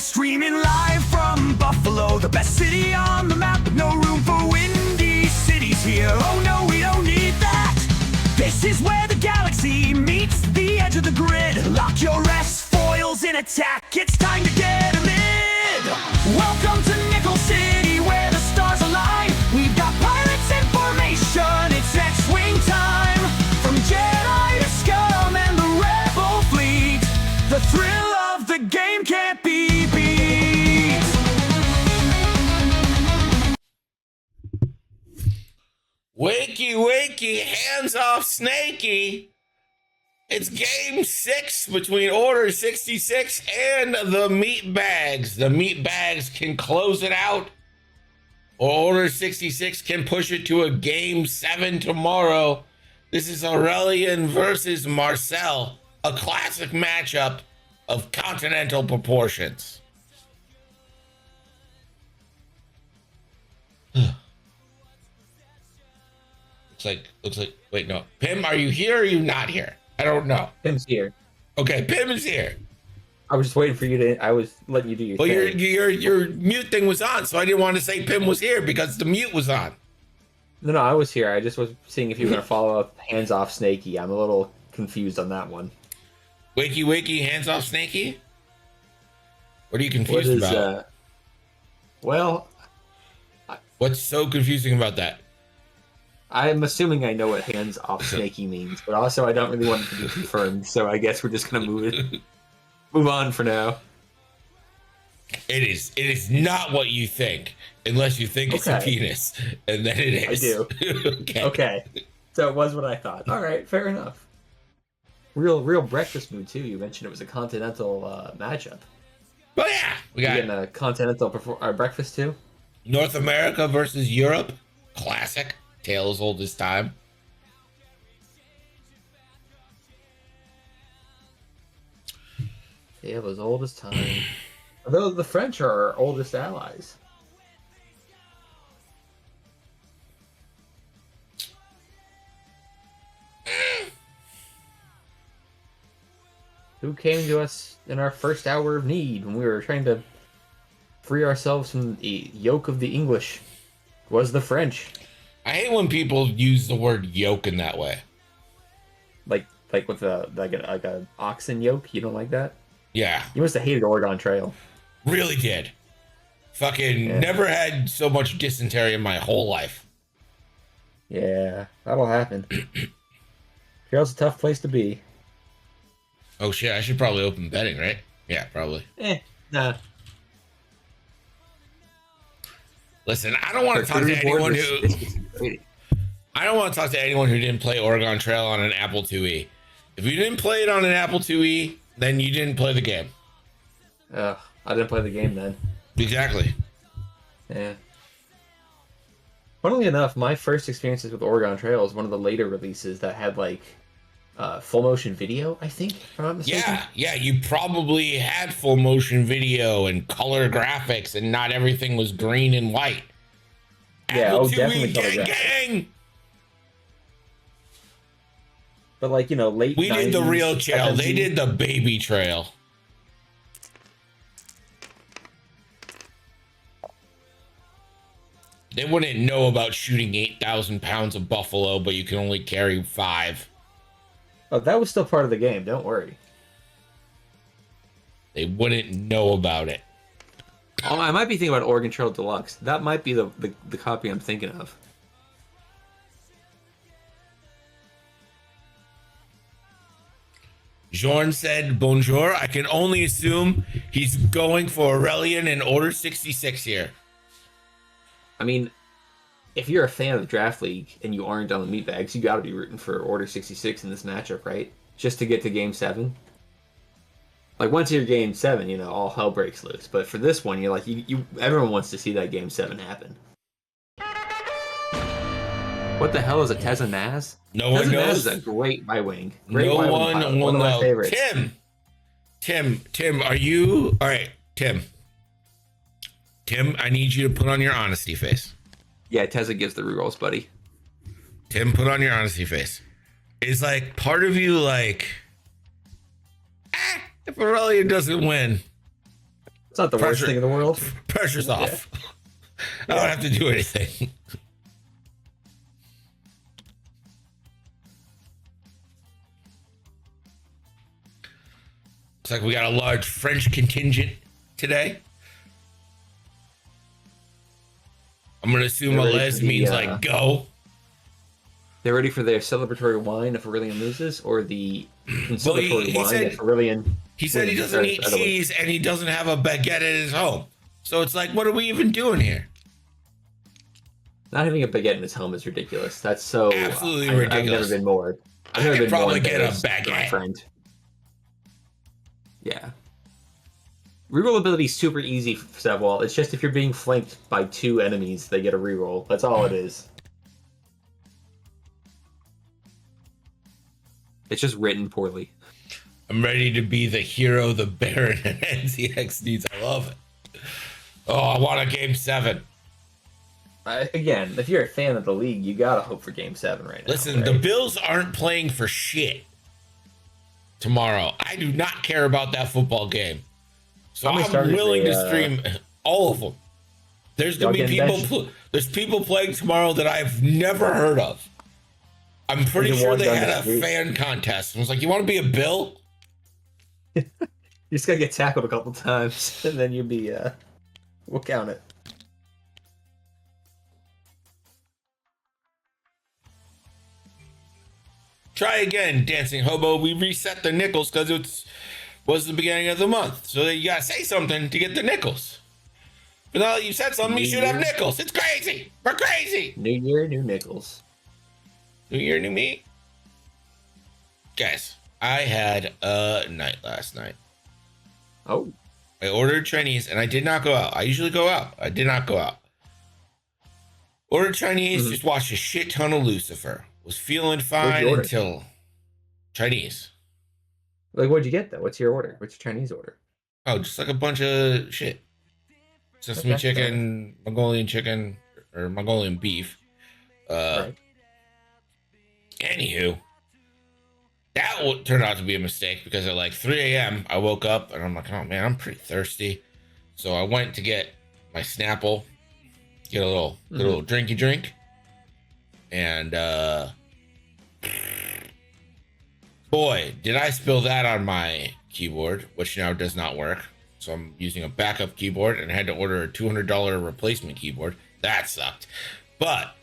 streaming live from Buffalo, the best city on the map, with no room for windy cities here. Oh no, we don't need that. This is where the galaxy meets the edge of the grid. Lock your S foils in attack, it's time to get a lid. Welcome to Nickel City, where the stars align. We've got pirates in formation, it's X-Wing time. From Jedi to Scum and the Rebel fleet, the thrill of the game can't be beat. Wakey, wakey, hands off Snakey. It's game 6 between Order 66 and the Meat Bags. The Meat Bags can close it out, or Order 66 can push it to a game 7 tomorrow. This is Aurelien versus Marcel, a classic matchup of continental proportions. Looks like, wait, no. Pim, are you here or are you not here? I don't know. Pim's here. Okay, Pim is here. I was just waiting for you to. I was letting you do your Well, thing. your mute thing was on, so I didn't want to say Pim was here because the mute was on. No, I was here. I just was seeing if you were going to follow up hands off Snakey. I'm a little confused on that one. Wakey, wakey, hands off Snakey? What are you What confused is, about? well, What's so confusing about that? I'm assuming I know what hands off Snakey means, but also I don't really want it to be confirmed, so I guess we're just going to move on for now. It is not what you think, unless you think it's a Okay. penis, and then it I is. do. Okay. Okay, so it was what I thought. All right, fair enough. Real breakfast mood too. You mentioned it was a continental matchup. Well, yeah, we You got getting a continental breakfast too? North America versus Europe. Classic. Tale as old as time. Yeah, as old as time. Although the French are our oldest allies. Who came to us in our first hour of need when we were trying to free ourselves from the yoke of the English? It was the French. I hate when people use the word yoke in that way. Like with like a oxen yoke. You don't like that? Yeah, You must have hated Oregon Trail. really did. Fucking Yeah. never had so much dysentery in my whole life. Yeah, that'll happen. Trail's a tough place to be. Oh shit, I should probably open betting, right? Yeah, probably. Nah. Listen, I don't want to talk to anyone who I don't want to talk to anyone who didn't play Oregon Trail on an Apple IIe. If you didn't play it on an Apple IIe, then you didn't play the game. I didn't play the game then. Exactly. Yeah. Funnily enough, my first experiences with Oregon Trail is one of the later releases that had like full motion video, I think, if I'm not mistaken. Yeah, you probably had full motion video and color graphics and not everything was green and white. Yeah, Apple definitely color gang, graphics. gang! But like, late We did the 90s real trail. They FMC. did the baby trail. They wouldn't know about shooting 8,000 pounds of buffalo, but you can only carry 5. Oh, that was still part of the game, don't worry. They wouldn't know about it. Oh, I might be thinking about Oregon Trail Deluxe. That might be the copy I'm thinking of. Jorn said, bonjour. I can only assume he's going for Aurelien in Order 66 here. I mean, if you're a fan of the Draft League and you aren't on the Meatbags, you got to be rooting for Order 66 in this matchup, right? Just to get to Game 7. Like, once you're Game 7, all hell breaks loose. But for this one, you're like, everyone wants to see that Game 7 happen. What the hell is a Tezza Naz? No one Tezza knows. Naz is a great Y-Wing. Great No Y-Wing one pilot. will One of my know. favorites. Tim, are you... All right, Tim, I need you to put on your honesty face. Yeah, Tezza gives the rerolls, buddy. Tim, put on your honesty face. Is like part of you like, if Aurelien doesn't win, It's not the worst thing in the world. Pressure's off. I don't have to do anything. Looks like we got a large French contingent today. I'm going to assume Alez means like go. They're ready for their celebratory wine if Aurelien loses, or the consolatory wine if Aurelien. He said he doesn't eat cheese and he doesn't have a baguette at his home. So it's like, what are we even doing here? Not having a baguette in his home is ridiculous. That's so absolutely ridiculous. I've never been bored. I could probably get a baguette. Friend. Yeah. Reroll ability is super easy for Savwall. It's just if you're being flanked by 2 enemies, they get a reroll. That's all it is. It's just written poorly. I'm ready to be the hero the Baron and NZX needs. I love it. Oh, I want a Game 7. Again, if you're a fan of the league, you gotta hope for Game 7 right now. Listen, the Bills aren't playing for shit tomorrow. I do not care about that football game. So I'm willing to stream all of them. There's going to be people. There's people playing tomorrow that I've never heard of. I'm pretty sure they had a fan contest. I was like, you want to be a Bill? You just got to get tackled a couple times, and then you'll be, we'll count it. Try again, Dancing Hobo. We reset the nickels because it was the beginning of the month. So you got to say something to get the nickels. But now that you said something, you should have nickels. It's crazy. We're crazy. New year, new nickels. New year, new me. Guys, I had a night last night. Oh. I ordered Chinese and I did not go out. I usually go out. I did not go out. Ordered Chinese, just watched a shit ton of Lucifer. Was feeling fine until Chinese. Like, what'd you get, though? What's your order? What's your Chinese order? Oh, just like a bunch of shit. Sesame chicken, Mongolian chicken, or Mongolian beef. Right. Anywho, that turned out to be a mistake because at like 3 a.m. I woke up and I'm like, oh man, I'm pretty thirsty. So I went to get my Snapple, get a little drinky drink. And boy, did I spill that on my keyboard, which now does not work. So I'm using a backup keyboard and I had to order a $200 replacement keyboard. That sucked. But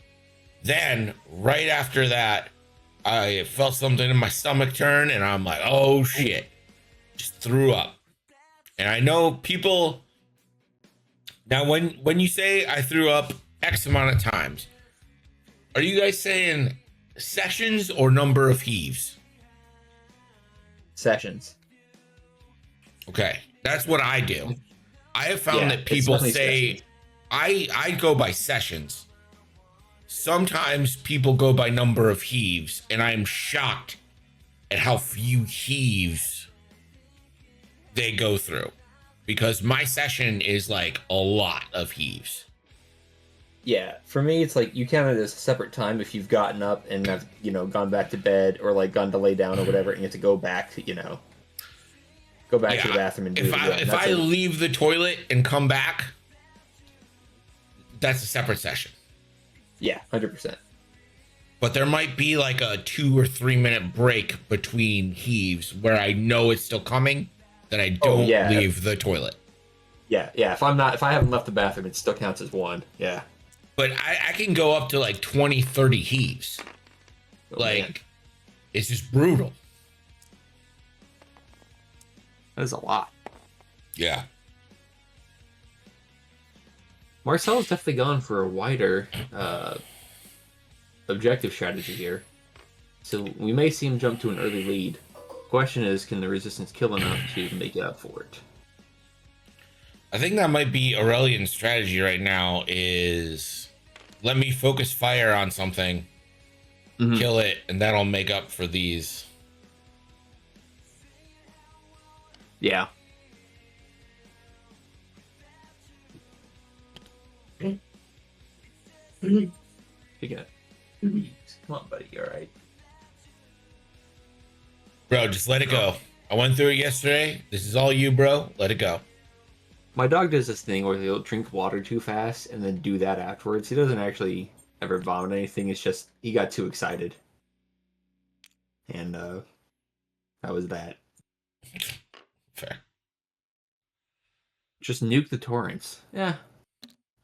then right after that, I felt something in my stomach turn and I'm like, oh shit, just threw up. And I know people now when you say I threw up X amount of times, are you guys saying sessions or number of heaves? Sessions. Okay, that's what I do. I have found that people say I go by sessions. Sometimes people go by number of heaves, and I'm shocked at how few heaves they go through. Because my session is like a lot of heaves. Yeah, for me, it's like you count it as a separate time if you've gotten up and have, gone back to bed or like gone to lay down or whatever, and you have to go back to, go back to the bathroom and do it again. If I leave the toilet and come back, that's a separate session. Yeah, 100%. But there might be like a 2 or 3 minute break between heaves where I know it's still coming, that I don't leave the toilet. Yeah. If I haven't left the bathroom, it still counts as one. Yeah. But I can go up to like 20, 30 heaves. Man. It's just brutal. That is a lot. Yeah. Marcel's definitely gone for a wider objective strategy here. So we may see him jump to an early lead. Question is, can the resistance kill enough to make up for it? I think that might be Aurelien's strategy right now is let me focus fire on something, kill it, and that'll make up for these. Yeah. You got 2 weeks. Come on, buddy. You all right? Bro, just let it go. I went through it yesterday. This is all you, bro. Let it go. My dog does this thing where he'll drink water too fast and then do that afterwards. He doesn't actually ever vomit anything. It's just he got too excited. And that was that. Fair. Just nuke the torrents. Yeah.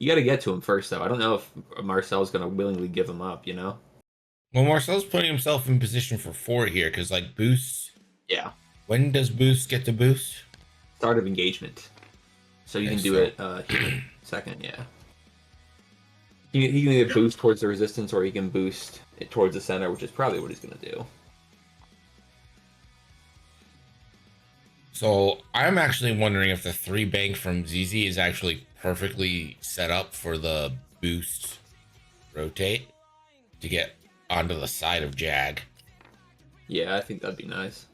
You got to get to him first, though. I don't know if Marcel's going to willingly give him up, you know? Well, Marcel's putting himself in position for 4 here because, like, boosts. Yeah. When does boost get to boost? Start of engagement. So you can do it here. Second, yeah. He can either boost towards the resistance or he can boost it towards the center, which is probably what he's going to do. So I'm actually wondering if the 3 bank from ZZ is actually perfectly set up for the boost rotate to get onto the side of Jag. Yeah, I think that'd be nice.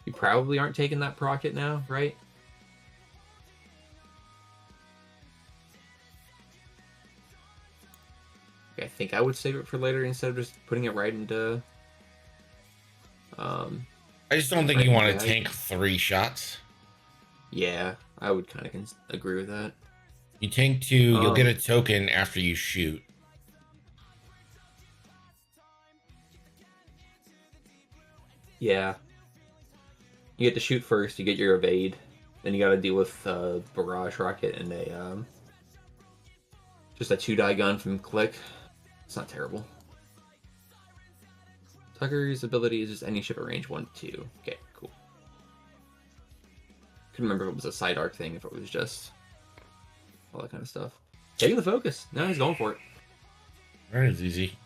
You probably aren't taking that procket now, right? I think I would save it for later instead of just putting it right into... I just don't think right you want to into tank 3 shots. Yeah, I would kind of agree with that. You tank 2, you'll get a token after you shoot. Yeah. You get to shoot first, you get your evade, then you got to deal with barrage rocket and a just a 2-die gun from Click. It's not terrible. Tucker's ability is just any ship at range 1 to 2. Okay, cool. Couldn't remember if it was a side arc thing, if it was just all that kind of stuff. Taking the focus. No, he's going for it. Right, it's easy.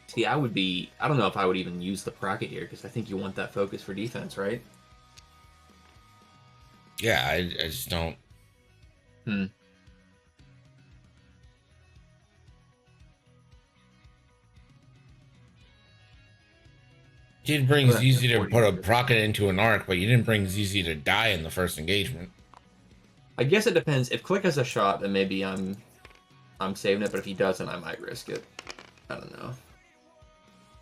See, I don't know if I would even use the procket here, because I think you want that focus for defense, right? Yeah, I just don't. You did bring ZZ to put a procket into an arc, but you didn't bring ZZ to die in the first engagement. I guess it depends. If Click has a shot, then maybe I'm saving it, but if he doesn't, I might risk it. I don't know.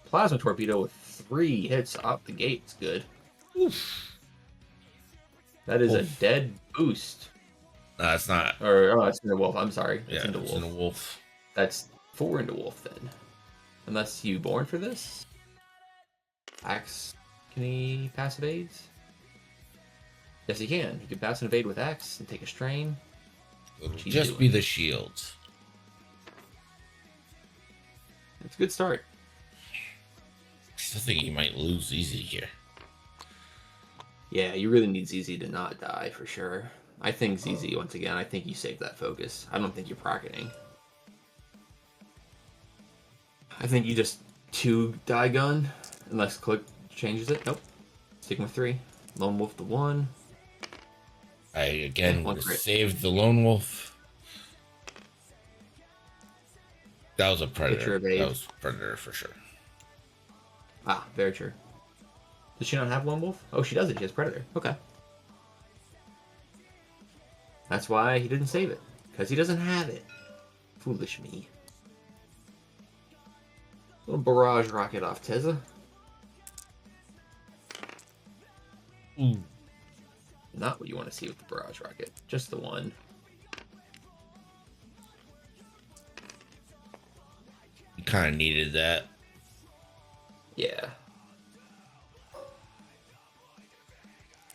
Plasma Torpedo with 3 hits off the gate is good. Oof. That is a dead boost. It's not. Or, it's into Wolf. I'm sorry. Yeah, into it's into Wolf. That's 4 into Wolf, then. Unless you born for this? Axe. Can he pass evades? Yes, he can. He can pass an evade with Axe and take a strain. It'll just be the shields. It's a good start. I still think he might lose ZZ here. Yeah, you really need ZZ to not die for sure. I think ZZ, once again, I think you save that focus. I don't think you're procketing. I think you just 2-die gun, unless Click changes it. Nope. Sticking with 3. Lone Wolf the 1. I again saved the Lone Wolf. That was a Predator. That was Predator for sure. Ah, very true. Does she not have Lone Wolf? Oh, she does it. She has Predator. Okay. That's why he didn't save it. Because he doesn't have it. Foolish me. Little barrage rocket off Tezza. Ooh. Not what you want to see with the barrage rocket. Just the one. You kind of needed that. Yeah.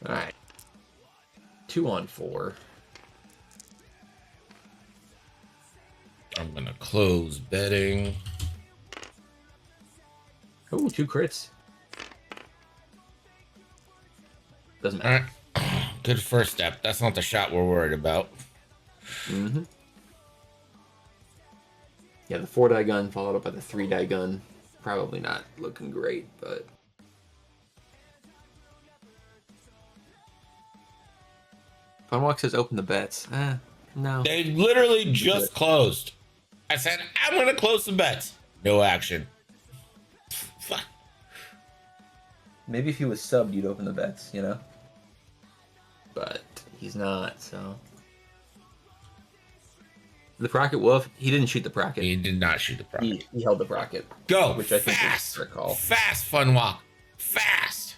Alright. 2 on 4. I'm gonna close betting. Oh, 2 crits. Doesn't matter. All right. Good first step. That's not the shot we're worried about. Mm-hmm. Yeah, the 4-die gun followed up by the 3-die gun. Probably not looking great, but... Funwalk says open the bets. No. They literally just closed. I said, I'm going to close the bets. No action. Fuck. Maybe if he was subbed, you'd open the bets, you know? But he's not, so... The Procket Wolf, he didn't shoot the Procket. He did not shoot the Procket. He held the Procket. Go, which I think fast, is a call. fast, fun walk, fast.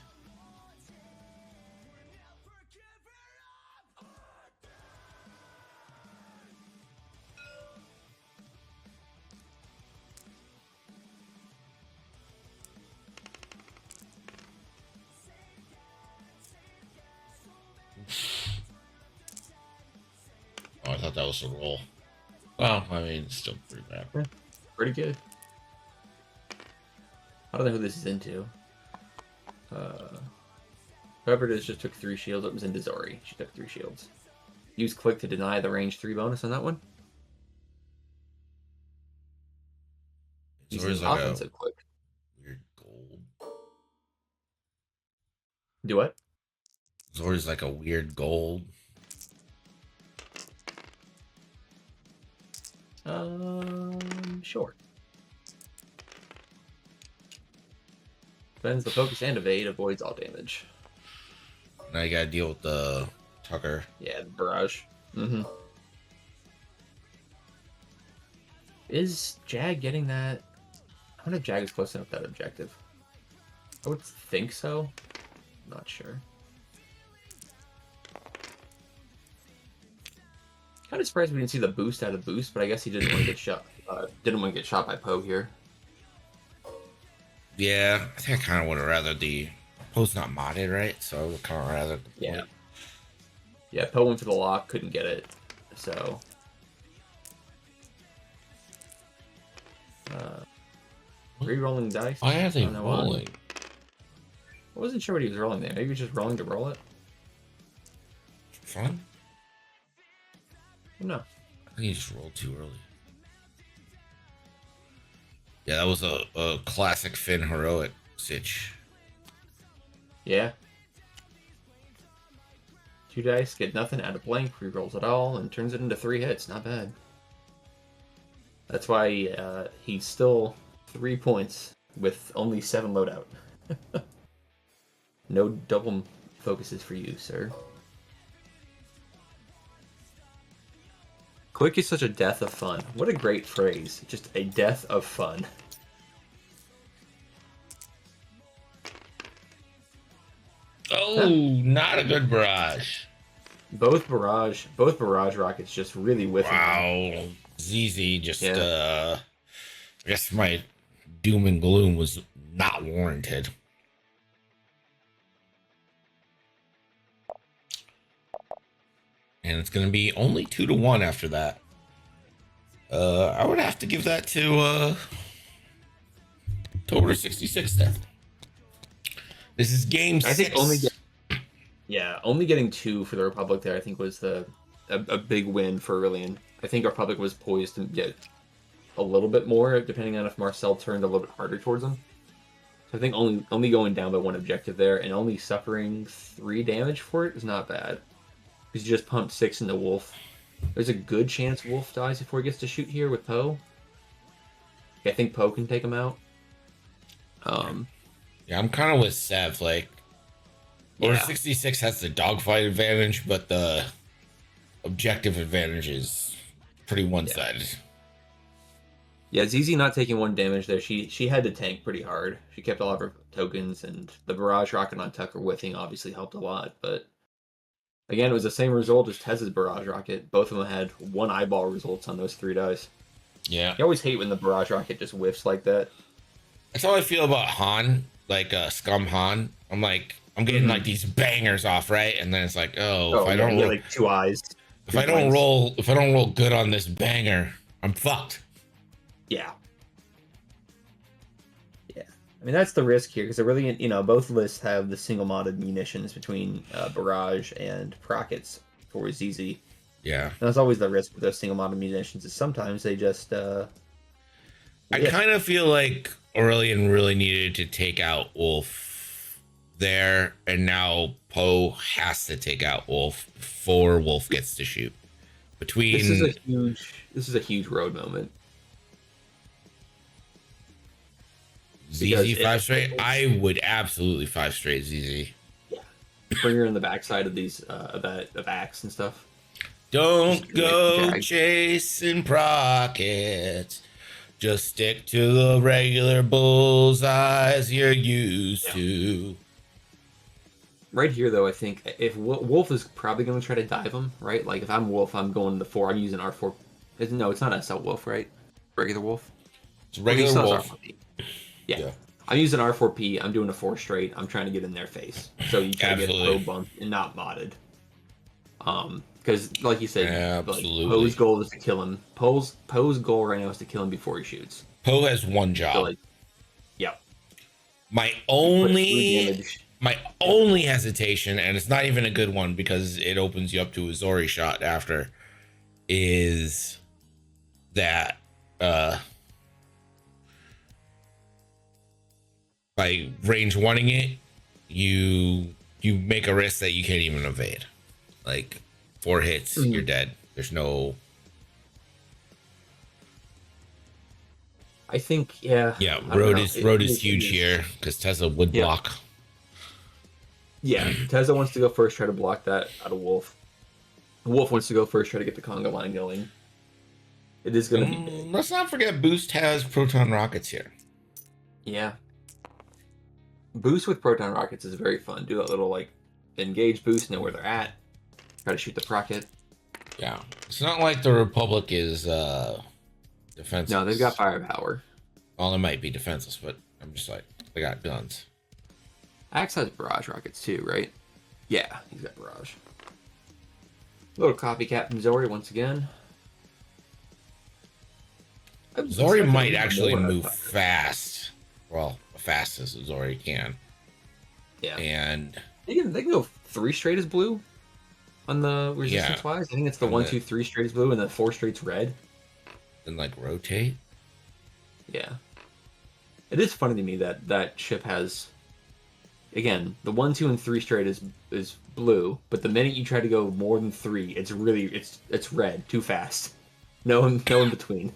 Oh, I thought that was a roll. Well, I mean, it's still pretty bad. Yeah, pretty good. I don't know who this is into. Whoever it is just took 3 shields. It was into Zori. She took 3 shields. Use click to deny the range 3 bonus on that one. Zori's Using like offensive click. weird gold. Do what? Zori's like a weird gold. Sure. Bends the focus and evade, avoids all damage. Now you gotta deal with the Tucker. Yeah, the barrage. Mm-hmm. Is Jag getting that? I wonder if Jag is close enough to that objective. I would think so. I'm not sure. Kind of surprised we didn't see the boost out of boost, but I guess he didn't want to get shot. Didn't want to get shot by Poe here. Yeah, I think I kind of would have rather the Poe's not modded, right? So I would kind of rather. Yeah. Yeah, Poe went for the lock, couldn't get it, so. Re-rolling dice. Why are they I don't know why. rolling? I wasn't sure what he was rolling there. Maybe he was just rolling to roll it. Fun? No. I think he just rolled too early. Yeah, that was a classic Finn heroic sitch. Yeah. 2 dice, get nothing, add a blank, re-rolls it all, and turns it into 3 hits. Not bad. That's why he's still 3 points with only 7 loadout. No double focuses for you, sir. Quick is such a death of fun. What a great phrase. Just a death of fun. Oh, not a good barrage. Both barrage rockets just really whiffing. Wow. ZZ just, Yeah. I guess my doom and gloom was not warranted. And it's going to be only 2-1 after that. I would have to give that to Order 66 then. This is game 6. I think only getting 2 for the Republic there, I think, was a big win for Aurelien. I think our Republic was poised to get a little bit more, depending on if Marcel turned a little bit harder towards them. So I think only going down by 1 objective there and only suffering 3 damage for it is not bad. Because you just pumped 6 into Wolf. There's a good chance Wolf dies before he gets to shoot here with Poe. I think Poe can take him out. Yeah, I'm kind of with Sev. Like, Order 66 has the dogfight advantage, but the objective advantage is pretty one-sided. Yeah, ZZ not taking 1 damage there. She had to tank pretty hard. She kept all of her tokens, and the barrage rocket on Tucker whiffing obviously helped a lot. But again, it was the same result as Tez's barrage rocket. Both of them had 1 eyeball results on those 3 dice. Yeah. You always hate when the barrage rocket just whiffs like that. That's how I feel about Han, like Scum Han. I'm getting like these bangers off, right? And then it's like, if I don't roll, like 2 eyes. if I don't roll good on this banger, I'm fucked. Yeah. Yeah. I mean, that's the risk here, because they're really, both lists have the single modded munitions between Barrage and Prockets for ZZ. Yeah. And that's always the risk with those single modded munitions, is sometimes they just... I kind of feel like Aurelien really needed to take out Wolf there, and now Poe has to take out Wolf before Wolf gets to shoot. This is a huge road moment. ZZ 5 straight? I would absolutely 5 straight ZZ. Yeah. Bring her in the backside of these of Axe and stuff. Don't go Jag. chasing prockets. Just stick to the regular bullseyes you're used to. Right here, though, I think if Wolf is probably going to try to dive him, right? Like if I'm Wolf, I'm going to 4. I'm using R4. No, it's not SL Wolf, right? Regular Wolf. It's regular He still has wolf. R4P. Yeah. I'm using R4P. I'm doing a 4 straight. I'm trying to get in their face. So you try to get Absolutely. Poe bumped and not modded. Because like you said, Absolutely. like, Poe's goal is to kill him. Poe's goal right now is to kill him before he shoots. Poe has one job. So like, yeah. My Put only damage. my only hesitation, and it's not even a good one because it opens you up to a Zori shot after, is that by range wanting it, you make a risk that you can't even evade. Like 4 hits, you're dead. There's no. I think yeah. Yeah, I don't road know. is huge here because Tesla would Yeah. block. Yeah, Tesla wants to go first, try to block that out of Wolf. Wolf wants to go first, try to get the conga line going. It is going to be big. Let's not forget Boost has proton rockets here. Yeah. Boost with proton rockets is very fun. Do that little, like, engage boost, know where they're at. Try to shoot the rocket. Yeah. It's not like the Republic is defenseless. No, they've got firepower. Well, it might be defenseless, but I'm just like, they got guns. Axe has barrage rockets too, right? Yeah, he's got barrage. Little copycat from Zori once again. Zori might actually move fast. Well, fast as Zori can. Yeah. And They can go 3 straight as blue on the resistance wise. I think it's the On 1, the- 2, 3 straight as blue and the 4 straight's red. then like rotate. Yeah. It is funny to me that that ship has, again, the 1, 2, and 3 straight is blue, but the minute you try to go more than 3, it's really it's red, too fast. No in between.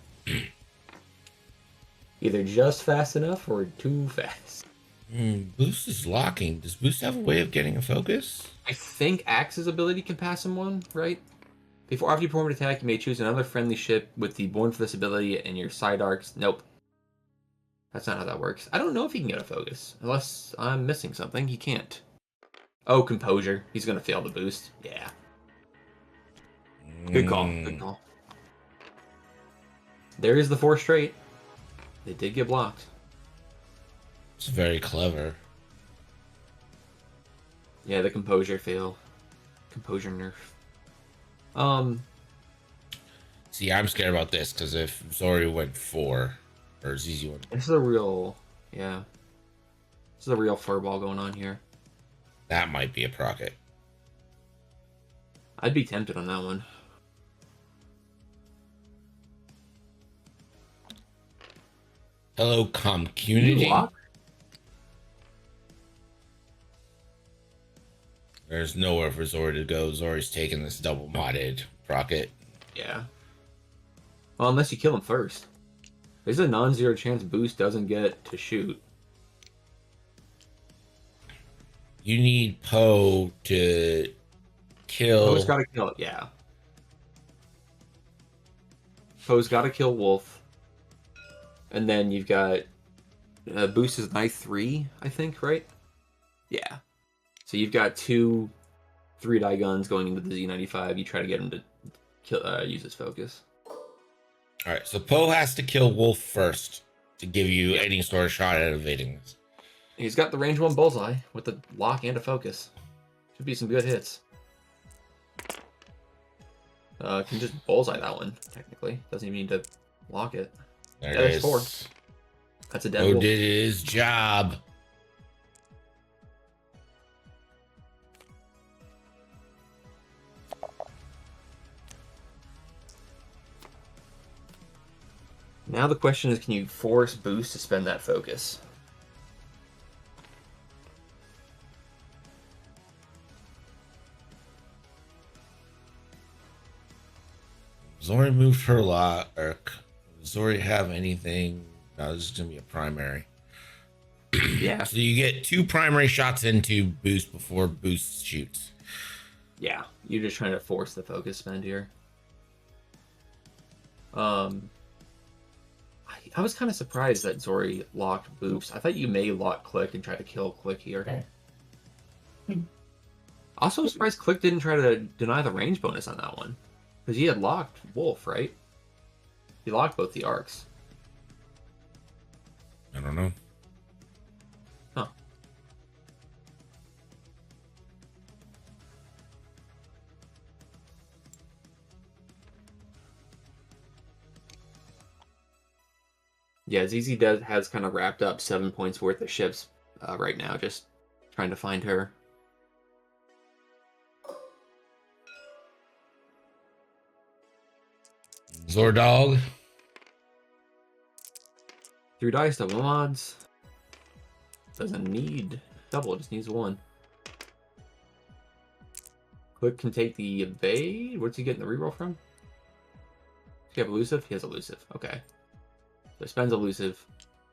Either just fast enough or too fast. Boost is locking. Does Boost have a way of getting a focus? I think Axe's ability can pass him one, right? After you perform an attack, you may choose another friendly ship with the Born for this ability and your side arcs. Nope. That's not how that works. I don't know if he can get a focus. Unless I'm missing something. He can't. Oh, Composure. He's going to fail the boost. Yeah. Good call. Good call. There is the 4 straight. They did get blocked. It's very clever. Yeah, the Composure fail. Composure nerf. See, I'm scared about this because if Zori went 4 or ZZ went, This is a real... Yeah. This is a real furball going on here. that might be a procket. I'd be tempted on that one. Hello, community. There's nowhere for Zori to go. Zori's taking this double modded procket. Yeah. Well, unless you kill him first. There's a non-zero chance Boost doesn't get to shoot. You need Poe to kill. Poe's got to kill it, yeah. Poe's got to kill Wolf. And then you've got... Boost is knife 3, I think, right? Yeah. So you've got 2 3-die guns going into the Z95. You try to get him to kill, use his focus. All right, so Poe has to kill Wolf first to give you any sort of shot at evading this. He's got the range 1 bullseye with a lock and a focus. Should be some good hits. Can just bullseye that one, technically. Doesn't even need to lock it. There Yeah, it that's is. 4. That's a dead Poe wolf. did his job. Now the question is, can you force Boost to spend that focus? Zori moved her lot. Or does Zori have anything? No, this is gonna be a primary. Yeah. So you get 2 primary shots into Boost before Boost shoots. Yeah, you're just trying to force the focus spend here. I was kind of surprised that Zori locked Boost. I thought you may lock Click and try to kill Click here. Also surprised Click didn't try to deny the range bonus on that one. Because he had locked Wolf, right? He locked both the arcs. I don't know. Huh. Yeah, ZZ has kind of wrapped up 7 points worth of ships right now, just trying to find her. Zordog. 3 dice, double mods. Doesn't need double, it just needs 1. Click can take the evade. What's he getting the reroll from? Does he have elusive? He has elusive. Okay. So spends elusive.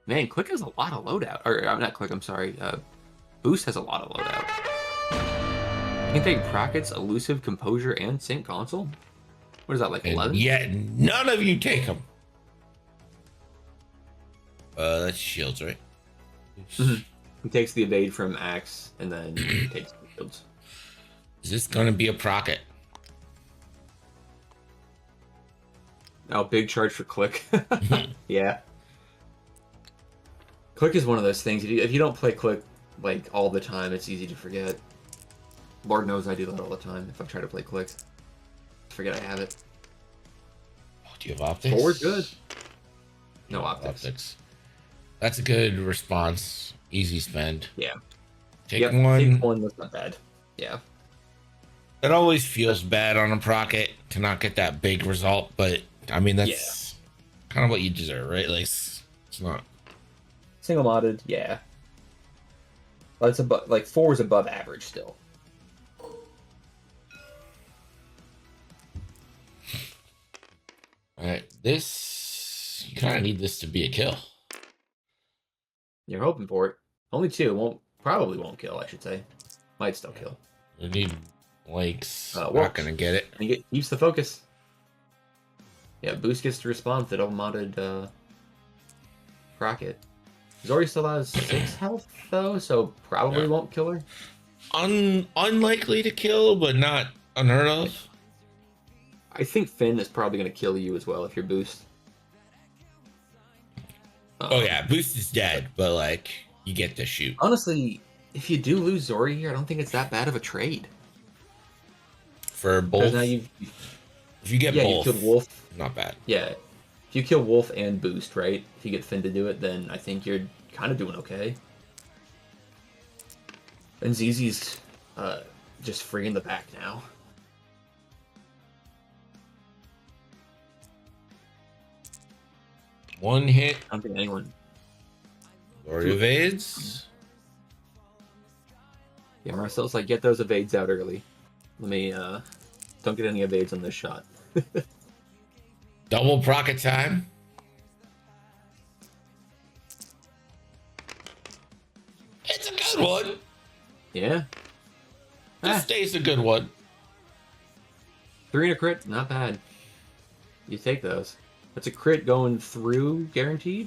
Man, Click has a lot of loadout. Or not Click, I'm sorry. Boost has a lot of loadout. You can take Prockets, elusive, composure, and sync console. What is that, like 11? Yet none of you take them. That's shields, right? He takes the evade from Axe and then he takes the shields. Is this gonna be a Procket? Oh, big charge for Click. Yeah. Click is one of those things. If you don't play Click like all the time, it's easy to forget. Lord knows I do that all the time. If I try to play Click, forget I have it. Oh, do you have optics? 4 is good. No optics. That's a good response. Easy spend. Yeah. Take Yep, one. Take 1 was not bad. Yeah. It always feels bad on a Procket to not get that big result, but I mean that's kind of what you deserve, right? Like it's not Single modded, yeah. But it's above, like 4 is above average still. all right. This you kind of need this to be a kill. You're hoping for it. Only 2 probably won't kill, I should say. Might still kill. You need Blake's Well, not gonna get it. And he keeps the focus. Yeah, Boost gets to respond to the double modded Rocket. Zori still has 6 health though, so probably won't kill her. Unlikely to kill, but not unheard of. I think Finn is probably going to kill you as well if you're Boost. Oh yeah, Boost is dead, but like you get to shoot. Honestly, if you do lose Zori here, I don't think it's that bad of a trade. For both, Now if you get both, you killed Wolf. not bad. Yeah, if you kill Wolf and Boost, right? If you get Finn to do it, then I think you're kind of doing okay. And ZZ's just free in the back now. One hit. I don't think anyone. Or evades. Yeah, Marcel's like, get those evades out early. Let me, don't get any evades on this shot. Double Procket time. It's a good one. Yeah. This stays a good one. 3 and a crit, not bad. You take those. That's a crit going through, guaranteed?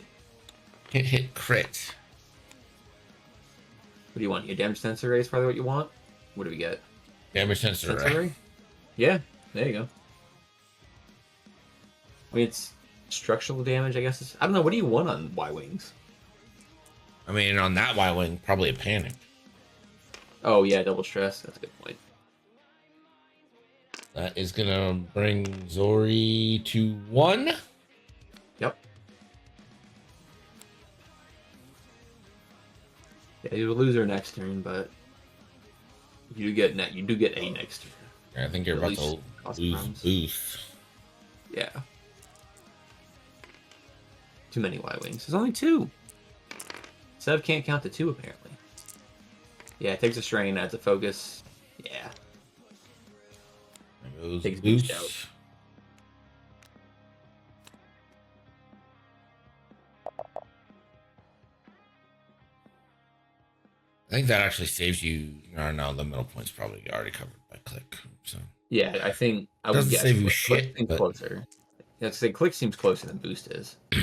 Hit crit. What do you want? Your damage sensor ray is probably what you want? What do we get? Damage sensor ray. Ray? Yeah, there you go. I mean, it's structural damage, I guess. I don't know, what do you want on Y-Wings? I mean, on that Y-Wing, probably a panic. Oh, yeah, double stress. That's a good point. That is going to bring Zori to 1. Yep. Yeah, you'll lose her next turn, but you do get a next turn. I think you're about to lose Boost. Yeah. Too many Y-Wings. There's only 2. Sev can't count to 2, apparently. Yeah, it takes a strain, adds a focus. Yeah. There goes Takes Boost. Boost out. I think that actually saves you. Or no, the middle point's probably already covered by click. So Yeah, I think I would doesn't guess save you click shit, seems but closer. Let's say click seems closer than boost is. I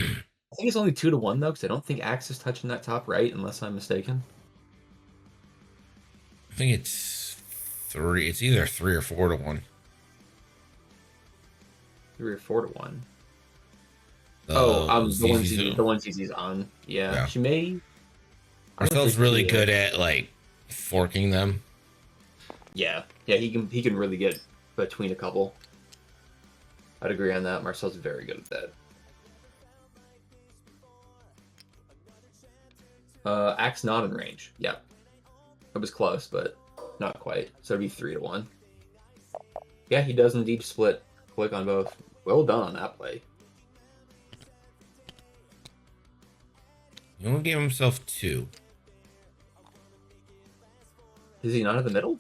think it's only 2-1 though, because I don't think axe is touching that top right, unless I'm mistaken. I think it's 3. It's either 3 or 4 to 1. 3 or 4-1. The The ZZ. one ZZ's on. Yeah, Yeah. she may. I don't know if Marcel's there's really 2 there. good at like forking them. Yeah, yeah, he can really get between a couple. I'd agree on that. Marcel's very good at that. Axe not in range. Yep. It was close, but not quite. So it'd be 3-1. Yeah, he does indeed split click on both. Well done on that play. He only gave himself 2. Is he not in the middle?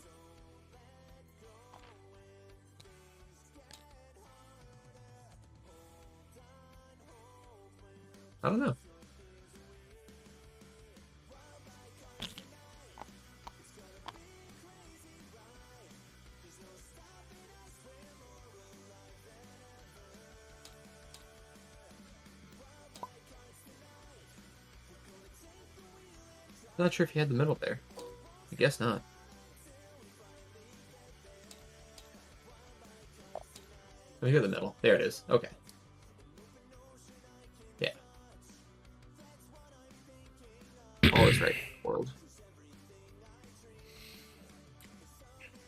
I don't know. Not sure if he had the middle there. I guess not. Let me hear the middle. There it is. Okay. Yeah. All is right. World.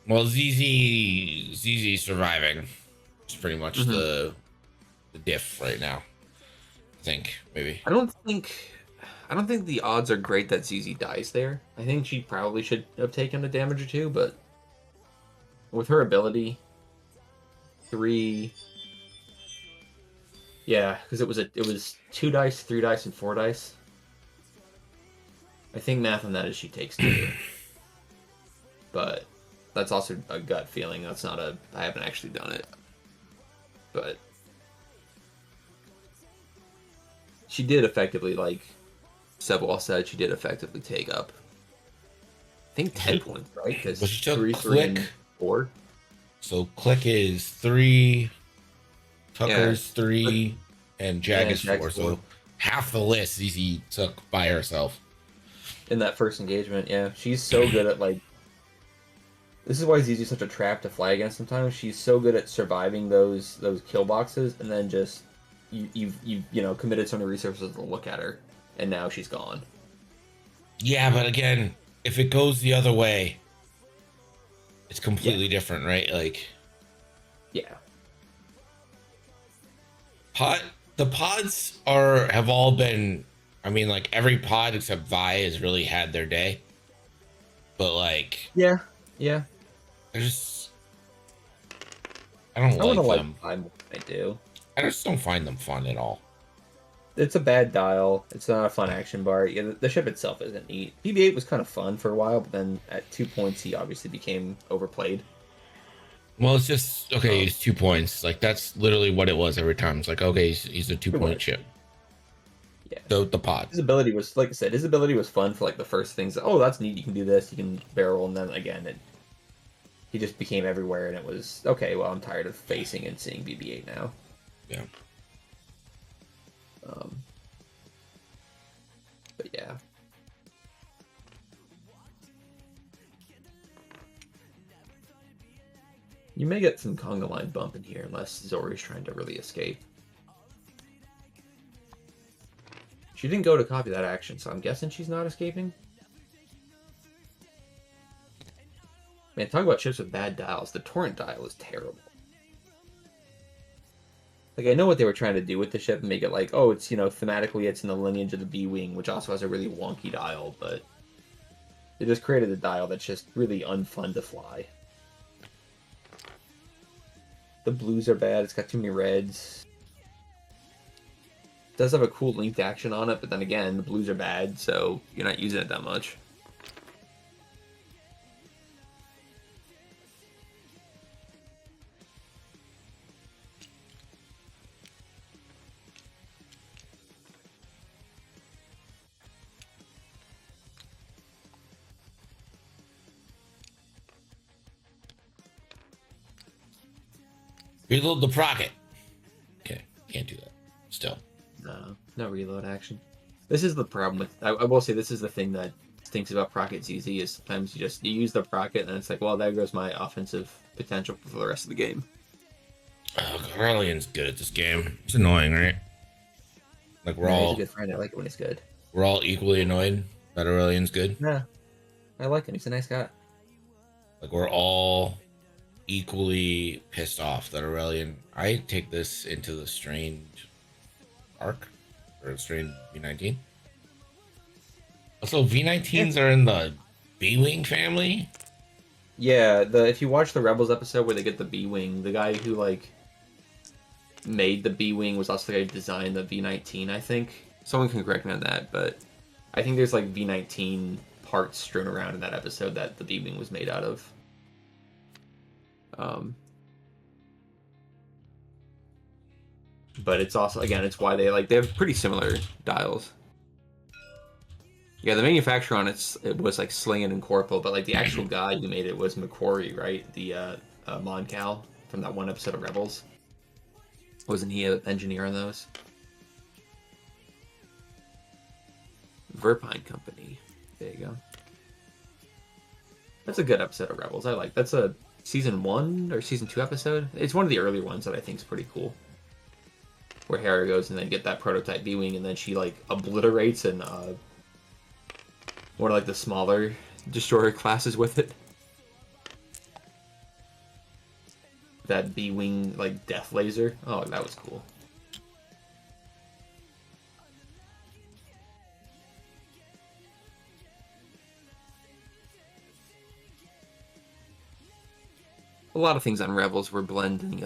Well, ZZ surviving. It's pretty much the diff right now. I think maybe. I don't think the odds are great that ZZ dies there. I think she probably should have taken a damage or 2, but with her ability, 3. Yeah, because it was 2 dice, 3 dice, and 4 dice. I think math on that is she takes 2. But that's also a gut feeling. That's not a. I haven't actually done it, but she did effectively, like Sebwell said, she did effectively take up. I think 10 points, right? Because But she took 3, 3, and click. 4. So click is 3, Tucker's Yeah. 3, and Jag And is Jag's 4. 4. So half the list ZZ took by herself. In that first engagement, yeah, she's so good at like. This is why ZZ's such a trap to fly against sometimes. She's so good at surviving those kill boxes, and then just you've committed so many resources to look at her, and now she's gone. Yeah, but again, if it goes the other way, it's completely different, right? Like, Yeah. the pods have all been. I mean, like every pod except Vi has really had their day. But like, Yeah. I don't I want to like like them. I do. I just don't find them fun at all. It's a bad dial. It's not a fun action bar. Yeah, the ship itself isn't neat. BB-8 was kind of fun for a while, but then at 2 points, he obviously became overplayed. Well, it's just okay. He's 2 points. Like that's literally what it was every time. It's like okay, he's a 2-point ship. Yeah. The pod. His ability was, like I said, his ability was fun for like the first things. Oh, that's neat. You can do this. You can barrel, and then again, he just became everywhere, and it was okay. Well, I'm tired of facing and seeing BB-8 now. Yeah. But yeah. You may get some conga line bump in here unless Zori's trying to really escape. She didn't go to copy that action, so I'm guessing she's not escaping. Man, talk about ships with bad dials. The Torrent dial is terrible. Like, I know what they were trying to do with the ship and make it like, oh, it's, thematically it's in the lineage of the B-Wing, which also has a really wonky dial, but they just created a dial that's just really unfun to fly. The blues are bad. It's got too many reds. It does have a cool linked action on it, but then again, the blues are bad, so you're not using it that much. Reload the procket. Okay, can't do that. Still. No reload action. This is the problem with. I will say this is the thing that stinks about Procket ZZ is sometimes you use the Procket and it's like, well, there goes my offensive potential for the rest of the game. Aurelien's good at this game. It's annoying, right? Like He's a good friend. I like it when he's good. we're all equally annoyed that Aurelien's good. Yeah, I like him. He's a nice guy. Like we're all equally pissed off that Aurelien. I take this into the strange arc or strange V19. Also, V19s are in the B-Wing family. Yeah, if you watch the Rebels episode where they get the B-Wing, the guy who like made the B-Wing was also the guy who designed the V19, I think. Someone can correct me on that, but I think there's like V19 parts strewn around in that episode that the B-Wing was made out of. But it's also, again, it's why they have pretty similar dials. Yeah, the manufacturer on it was like Sling and Corpo, but like the actual guy who made it was McQuarrie, right? The Moncal from that one episode of Rebels. Wasn't he an engineer on those? Verpine Company. There you go. That's a good episode of Rebels. I like. That's a season 1 or season 2 episode. It's one of the earlier ones that I think is pretty cool. Where Hera goes and then get that prototype B-Wing, and then she like obliterates and one of like the smaller destroyer classes with it. That B-Wing like death laser. Oh, that was cool. A lot of things on Rebels were blends and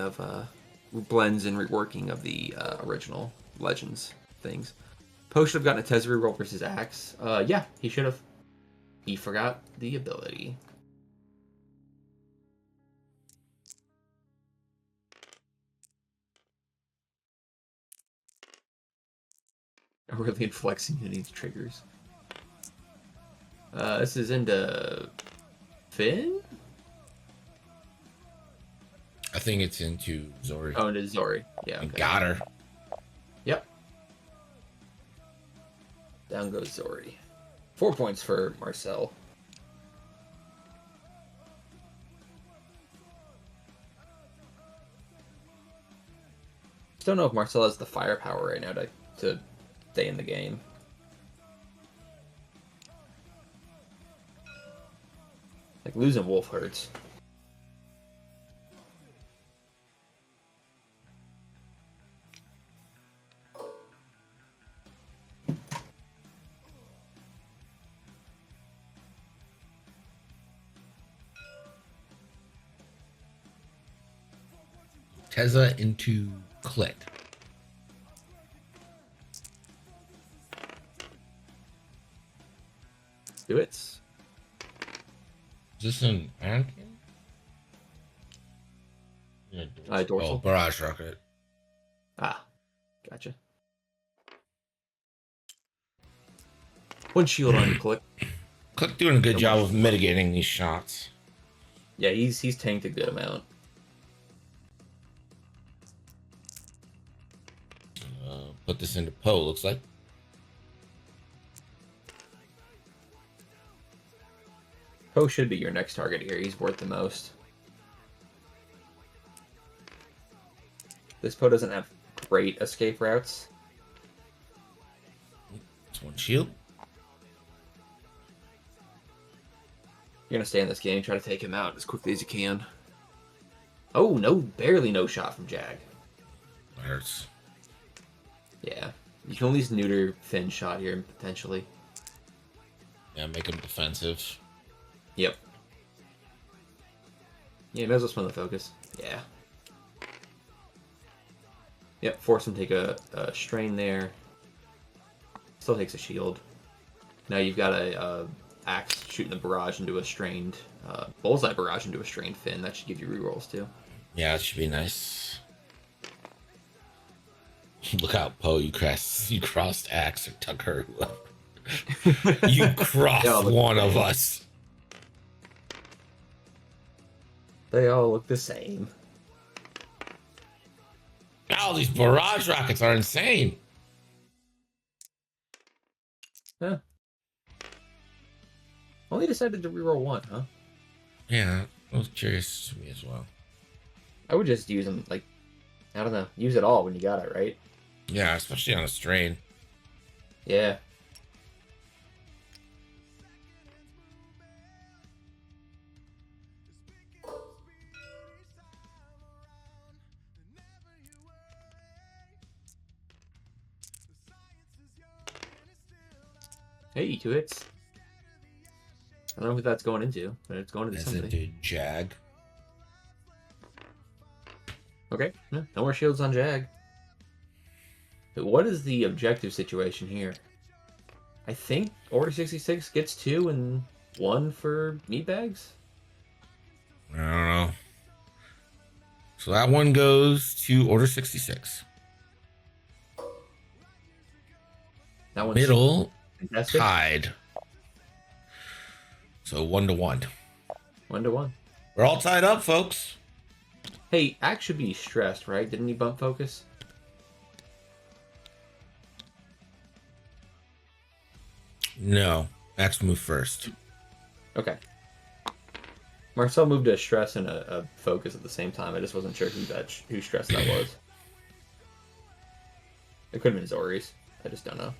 reworking of the original Legends things. Poe should have gotten a Tezzeret roll versus Axe. Yeah, he should have. He forgot the ability. Aurelien flexing needs triggers. This is into Finn? I think it's into Zori. Oh, into Zori. Yeah. Okay. Got her. Yep. Down goes Zori. 4 points for Marcel. Just don't know if Marcel has the firepower right now to stay in the game. Like, losing Wolf hurts. Tezza into Clit. Do it. Is this an Anakin? Yeah, Dorsal. Oh, barrage rocket. Ah, gotcha. One shield on you, Click. Click doing a good job of mitigating these shots. Yeah, he's tanked a good amount. Put this into Poe, looks like. Poe should be your next target here. He's worth the most. This Poe doesn't have great escape routes. It's one shield. You're gonna stay in this game, try to take him out as quickly as you can. Oh, no, barely no shot from Jag. That hurts. Yeah, you can at least neuter Finn's shot here, potentially. Yeah, make him defensive. Yep. Yeah, may as well spend the focus. Yeah. Yep, force him to take a strain there. Still takes a shield. Now you've got a axe shooting the barrage into a strained bullseye barrage into a strained Finn. That should give you rerolls too. Yeah, that should be nice. Look out, Poe! You crossed Axe or Tucker. You crossed one of us. They all look the same. Wow, these barrage rockets are insane. Yeah. Only decided to reroll one, huh? Yeah, I was curious to me as well. I would just use them, like, I don't know, use it all when you got it, right? Yeah, especially on a strain. Yeah. Hey, 2 hits. I don't know who that's going into, but it's going into As somebody. into Jag. Okay, yeah, no more shields on Jag. But what is the objective situation here? I think Order 66 gets 2 and 1 for meatbags? I don't know. So that one goes to Order 66. That one's Middle contested. tied. So 1-1. 1-1. We're all tied up, folks. Hey, Axe should be stressed, right? Didn't he bump focus? No, Axe move first. Okay. Marcel moved a stress and a focus at the same time. I just wasn't sure who stress that was. It could have been Zori's. I just don't know.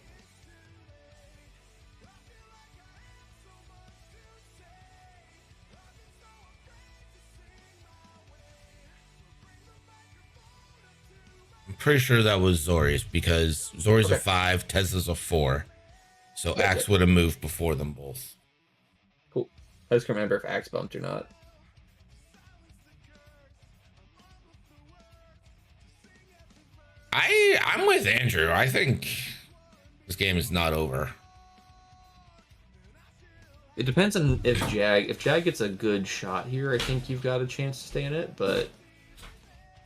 I'm pretty sure that was Zori's because Zori's a Okay. 5, Tesla's a 4. So That's Axe it. would have moved before them both. Cool. I just can't remember if Axe bumped or not. I'm with Andrew. I think this game is not over. It depends on if Jag gets a good shot here, I think you've got a chance to stay in it, but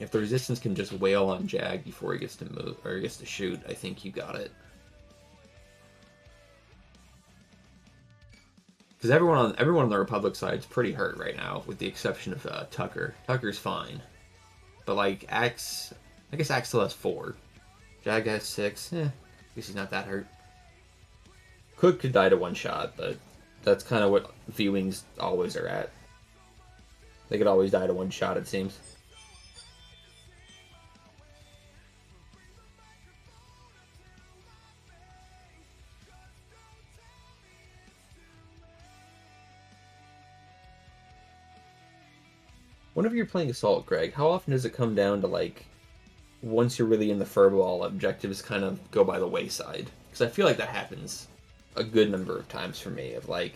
if the resistance can just wail on Jag before he gets to move or he gets to shoot, I think you got it. Because everyone on the Republic side is pretty hurt right now, with the exception of Tucker. Tucker's fine, but like Axe, I guess Axe still has 4. Jag has 6. I guess he's not that hurt. Could die to one shot, but that's kind of what viewings always are at. They could always die to one shot, it seems. Whenever you're playing Assault, Greg, how often does it come down to, like, once you're really in the furball, objectives kind of go by the wayside? Because I feel like that happens a good number of times for me, of, like,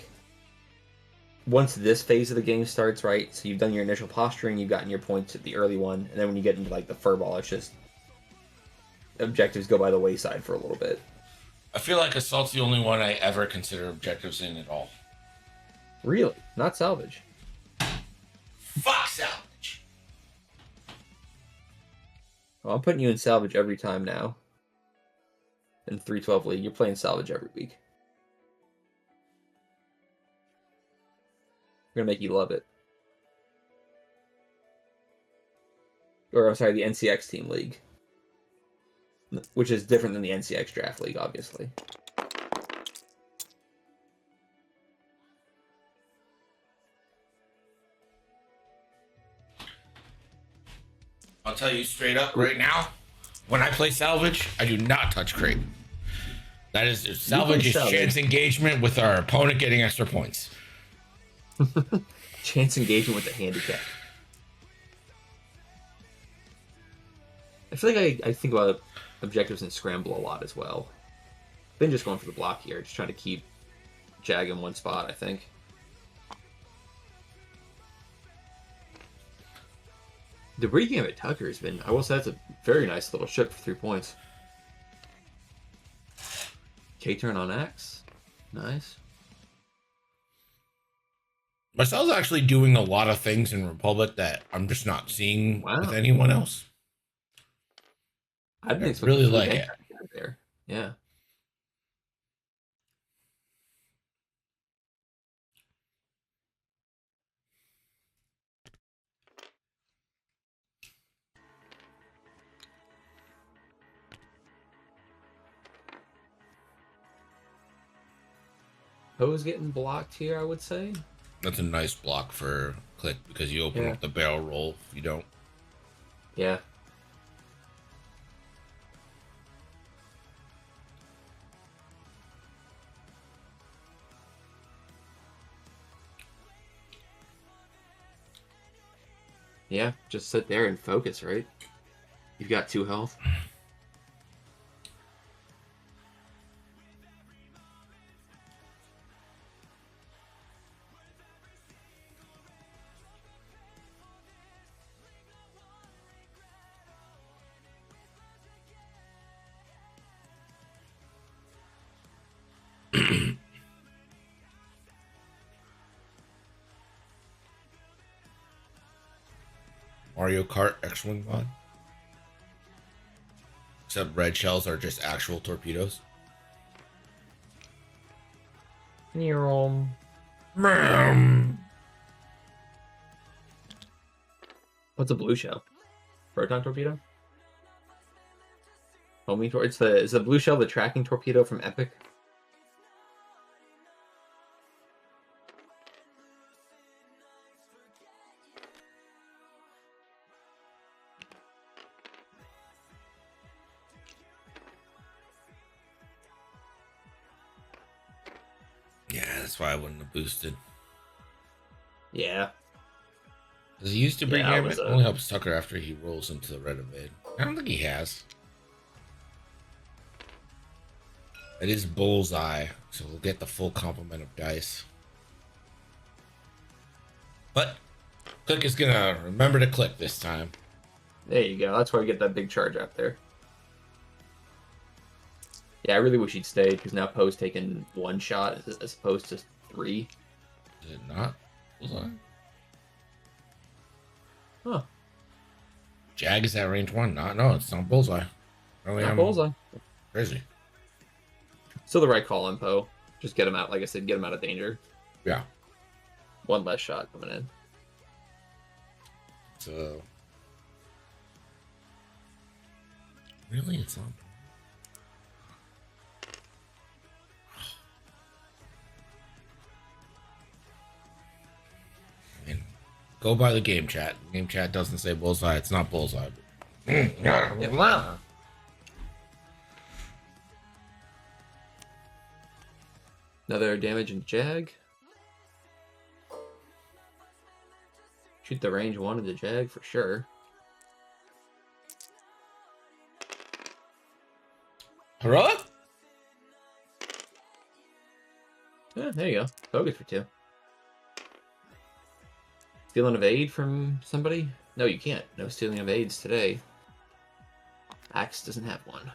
once this phase of the game starts, right, so you've done your initial posturing, you've gotten your points at the early one, and then when you get into, like, the furball, it's just objectives go by the wayside for a little bit. I feel like Assault's the only one I ever consider objectives in at all. Really? Not salvage? Fuck salvage. Well, I'm putting you in salvage every time now. In 312 League, you're playing salvage every week. I'm gonna make you love it. Or, I'm sorry, the NCX Team League. Which is different than the NCX Draft League, obviously. I'll tell you straight up right now, when I play salvage, I do not touch crate. That is salvage is chance engagement with our opponent getting extra points. Chance engagement with the handicap. I feel like I think about objectives in Scramble a lot as well. I've been just going for the block here, just trying to keep Jag in one spot, I think. The regame at Tucker has been, I will say, that's a very nice little ship for 3 points. K-turn on Axe. Nice. Marcel's actually doing a lot of things in Republic that I'm just not seeing with anyone else. I didn't really like it. There. Yeah. Poe's getting blocked here, I would say. That's a nice block for Click because you open Yeah. up the barrel roll if you don't. Yeah. Yeah, just sit there and focus, right? You've got 2 health. Mario Kart X-Wing mod. Except red shells are just actual torpedoes. What's a blue shell? Proton torpedo? Homing tor is the blue shell the tracking torpedo from Epic? Yeah, that's why I wouldn't have boosted. Yeah. Does he used to bring Yeah, it him? was It only helps Tucker after he rolls into the red evade. I don't think he has. It is bullseye, so we'll get the full complement of dice. But Click is gonna remember to click this time. There you go. That's why we get that big charge out there. Yeah, I really wish he'd stayed because now Poe's taking 1 shot as opposed to 3. Is it not bullseye? Huh. Jag is at range 1. No, it's not bullseye. Really, Not bullseye. Crazy. Still the right call on Poe. Just get him out, like I said, get him out of danger. Yeah. 1 less shot coming in. So really, it's not. I mean, go by the game chat. Game chat doesn't say bullseye. It's not bullseye. Yep. Another damage in Jag. Shoot the range 1 of the Jag for sure. Hurrah! Yeah, there you go. Focus for 2. Stealing of aid from somebody? No, you can't. No stealing of aids today. Axe doesn't have one.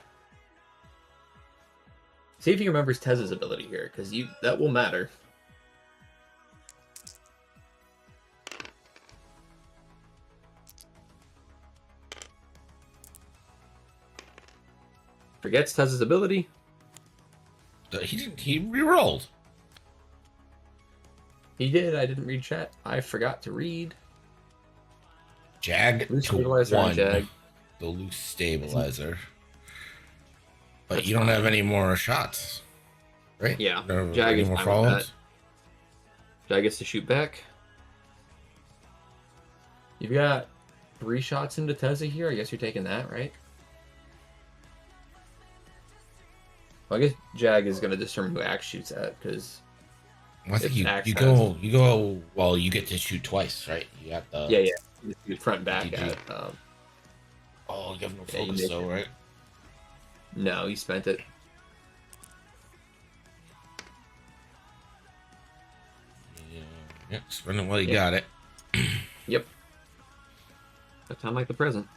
See if he remembers Tez's ability here, because that will matter. Forgets Tez's ability. He rerolled. He did. I didn't read chat. I forgot to read. Jag Loose to stabilizer on 1. Jag. The loose stabilizer. But that's you don't have any more shots, right? Yeah. No, Jag any is more fine with follow-ups? that. Jag gets to shoot back. You've got 3 shots into Tezza here. I guess you're taking that, right? Well, I guess Jag is going to determine who Axe shoots at, because I think you go. Well, you get to shoot twice, right? You got the yeah. You shoot front and back DG. at. Oh, you have no Yeah, you focus make though, it. right? No, he spent it. Yeah, spending while you got it. Yep. A time like the present.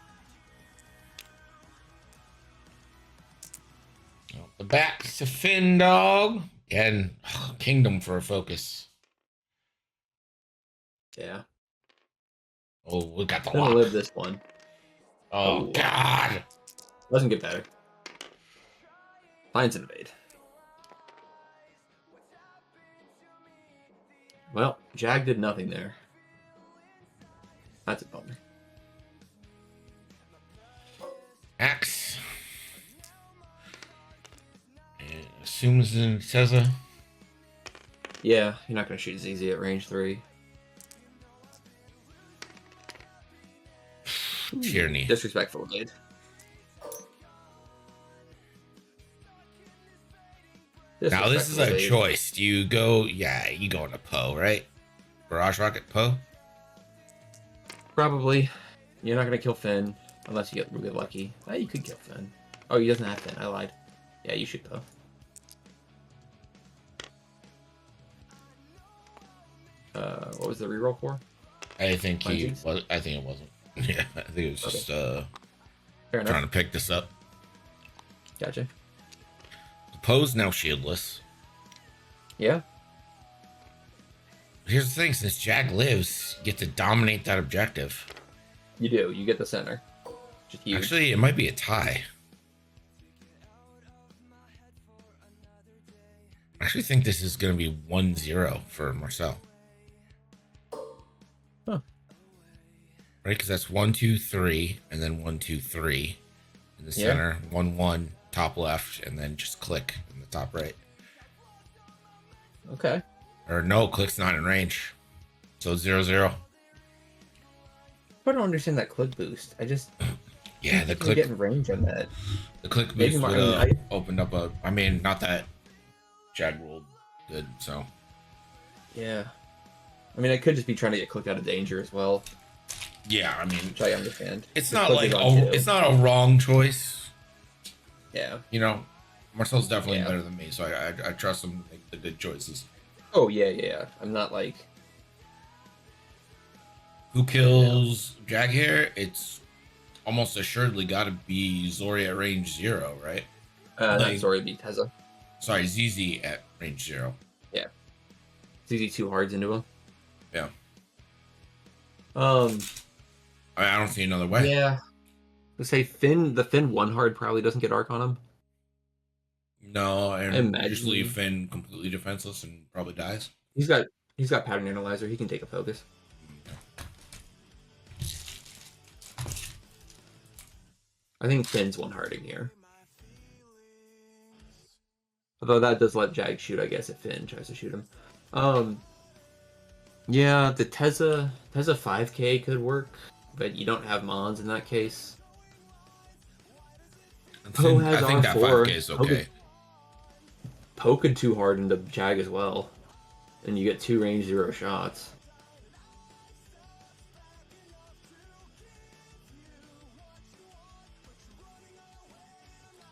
The back to Finn Dog and Kingdom for a focus. Yeah. Oh, we got the Gonna lock. live this one. Oh, God. Doesn't get better. Finds an evade. Well, Jag did nothing there. That's a bummer. Axe. And assumes in Tezza. Yeah, you're not gonna shoot ZZ at range 3. Tyranny. Disrespectful, dude. Now this is a choice. Do you go? Yeah, you go into Poe, right? Barrage Rocket Poe. Probably. You're not gonna kill Finn unless you get really lucky. Oh, you could kill Finn. Oh, he doesn't have Finn. I lied. Yeah, you should Poe. What was the reroll for? I think he was. I think it wasn't. Yeah, I think it was just trying to pick this up. Gotcha. Poe's now shieldless. Yeah. Here's the thing: since Jag lives, you get to dominate that objective. You do. You get the center. Just huge. Actually, it might be a tie. I actually think this is going to be 1-0 for Marcel. Huh. Right, because that's 1, 2, 3, and then 1, 2, 3 in the center. 1, 1, top left, and then just click in the top right. Okay. Or no, click's not in range. So 0-0. I don't understand that click boost. I just yeah, the click get in range on that. The click boost would have opened up a. I mean, not that Jag rolled good, so. Yeah. I mean, I could just be trying to get click out of danger as well. Yeah, I mean, which I understand. It's not like it's not a wrong choice. Yeah. You know, Marcel's definitely better than me, so I trust him to make the good choices. Oh yeah. I'm not like. Who kills Jag here? It's almost assuredly got to be Zori at range 0, right? Not Zori, be Tezza. Sorry, ZZ at range 0. Yeah. ZZ 2 hards into him. Yeah. I don't see another way. Yeah. Let's say the Finn 1 hard probably doesn't get arc on him. No, and just leave Finn completely defenseless and probably dies. He's got pattern analyzer. He can take a focus. I think Finn's 1 harding here. Although that does let Jag shoot, I guess, if Finn tries to shoot him. Yeah, the Tezza 5k could work, but you don't have Mons in that case. Poe has I think R4. that 5k is okay. Poe could 2 hard into Jag as well, and you get 2 range 0 shots.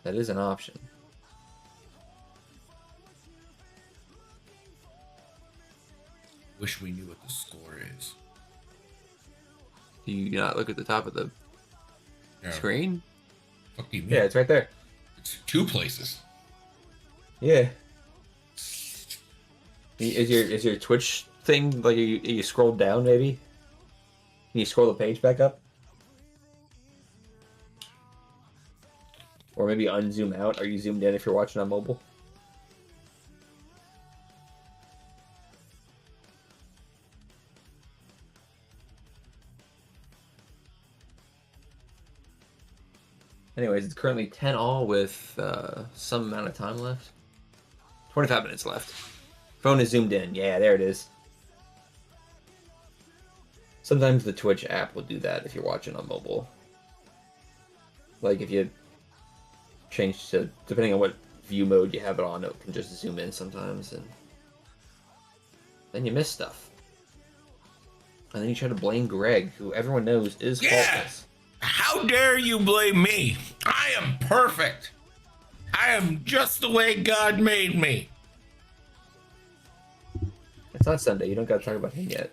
That is an option. Wish we knew what the score is. Do you not look at the top of the screen? Fuck do you mean? Yeah, it's right there. It's 2 places. Yeah. Is your Twitch thing like you scrolled down maybe? Can you scroll the page back up? Or maybe unzoom out. Are you zoomed in if you're watching on mobile? Anyways, it's currently 10-all with some amount of time left. 25 minutes left. Phone is zoomed in. Yeah, there it is. Sometimes the Twitch app will do that if you're watching on mobile. Like if you change to, depending on what view mode you have it on, it can just zoom in sometimes, and then you miss stuff. And then you try to blame Greg, who everyone knows is faultless. How dare you blame me? I am perfect. I am just the way God made me. It's not Sunday. You don't got to talk about him yet.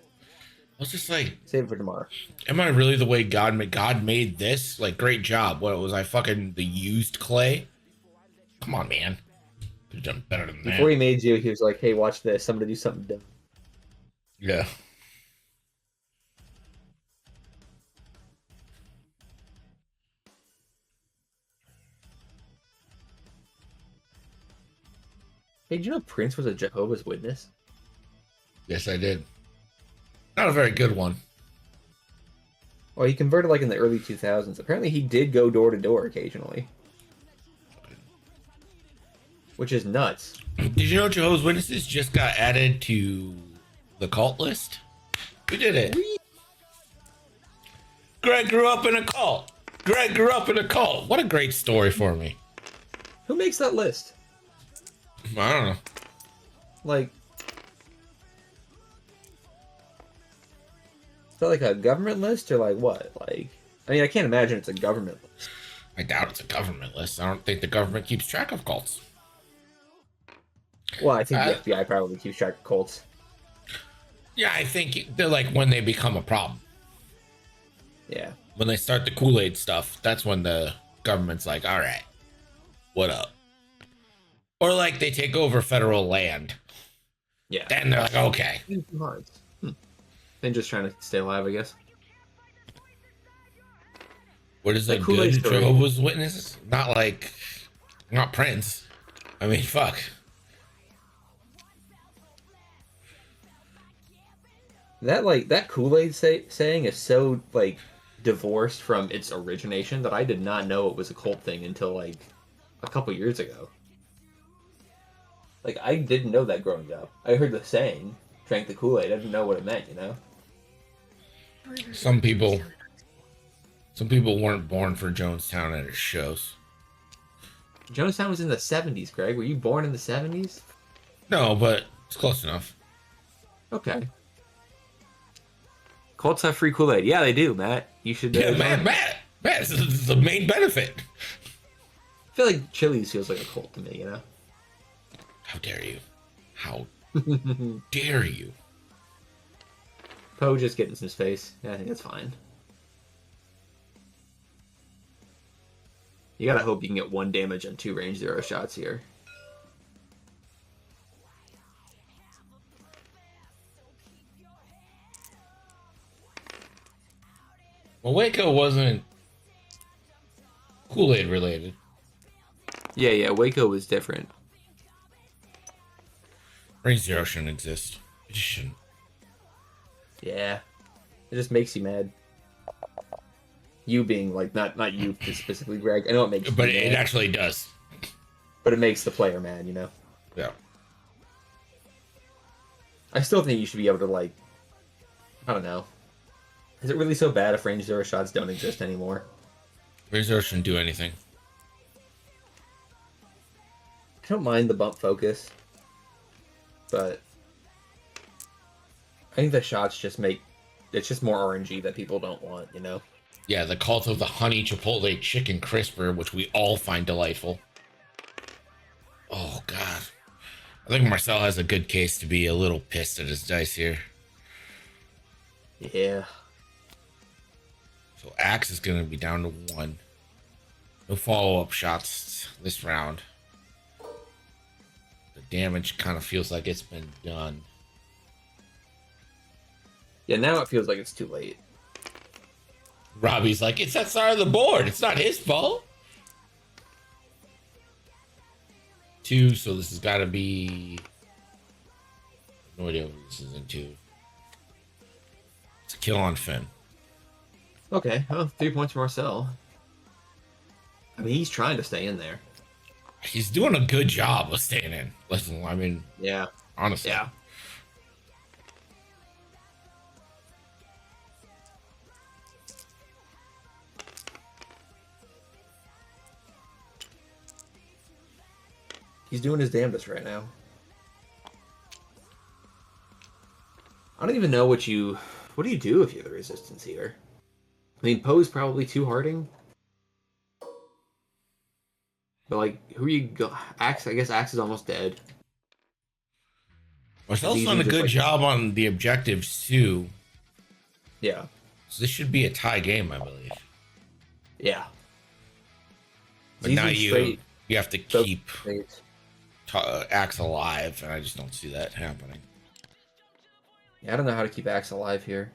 I was just like, save it for tomorrow. Am I really the way God made? God made this? Like, great job. What was I fucking the used clay? Come on, man. Could have done better than that. Before he made you, he was like, "Hey, watch this. I'm gonna do something dumb." Yeah. Hey, did you know Prince was a Jehovah's Witness? Yes, I did. Not a very good one. Well, he converted like in the early 2000s. Apparently, he did go door to door occasionally. which is nuts. Did you know Jehovah's Witnesses just got added to the cult list? We did it. Greg grew up in a cult. Greg grew up in a cult. What a great story for me. Who makes that list? I don't know. Like, is that like a government list or like what? Like, I mean, I can't imagine it's a government list. I doubt it's a government list. I don't think the government keeps track of cults. Well, I think the FBI probably keeps track of cults. Yeah, I think they're like when they become a problem. Yeah. When they start the Kool-Aid stuff, that's when the government's like, all right, what up? Or like they take over federal land. Yeah. Then they're like, okay. And just trying to stay alive, I guess. What is a Kool-Aid good story. Jehovah's Witness? Not Prince. I mean, fuck. That Kool-Aid saying is so like divorced from its origination that I did not know it was a cult thing until like a couple years ago. Like, I didn't know that growing up. I heard the saying, drank the Kool-Aid. I didn't know what it meant, you know? Some people weren't born for Jonestown at its shows. Jonestown was in the 70s, Greg. Were you born in the 70s? No, but it's close enough. Okay. Cults have free Kool-Aid. Yeah, they do, Matt. You should... Yeah, Matt, this is the main benefit. I feel like Chili's feels like a cult to me, you know? How dare you? How dare you? Poe just getting in his face. Yeah, I think that's fine. You gotta hope you can get 1 damage on 2 range 0 shots here. Well, Waco wasn't Kool-Aid related. Yeah, Waco was different. Range 0 shouldn't exist. It just shouldn't. Yeah. It just makes you mad. You being, like, not you specifically, Greg. I know it makes you But mad, it actually does. but it makes the player mad, you know? Yeah. I still think you should be able to, like... I don't know. Is it really so bad if range 0 shots don't exist anymore? Range 0 shouldn't do anything. I don't mind the bump focus. But... I think the shots just make... It's just more RNG that people don't want, you know? Yeah, the cult of the honey chipotle chicken crisper, which we all find delightful. Oh, God. I think Marcel has a good case to be a little pissed at his dice here. Yeah. So Axe is going to be down to 1. No follow-up shots this round. The damage kind of feels like it's been done. Yeah, now it feels like it's too late. Robbie's like, it's that side of the board. It's not his fault. 2, so this has got to be... No idea what this is in 2. It's a kill on Finn. Okay, well, 3 points for Marcel. I mean, he's trying to stay in there. He's doing a good job of staying in. Listen, I mean, Yeah. honestly. Yeah. He's doing his damnedest right now. I don't even know what do you do if you have the resistance here? I mean, Poe's probably too harding. But, like, who are you go... Axe, I guess Axe is almost dead. Marcel's done a good job on the objectives, too. Yeah. So this should be a tie game, I believe. Yeah. But now you have to keep Axe alive, and I just don't see that happening. Yeah, I don't know how to keep Axe alive here.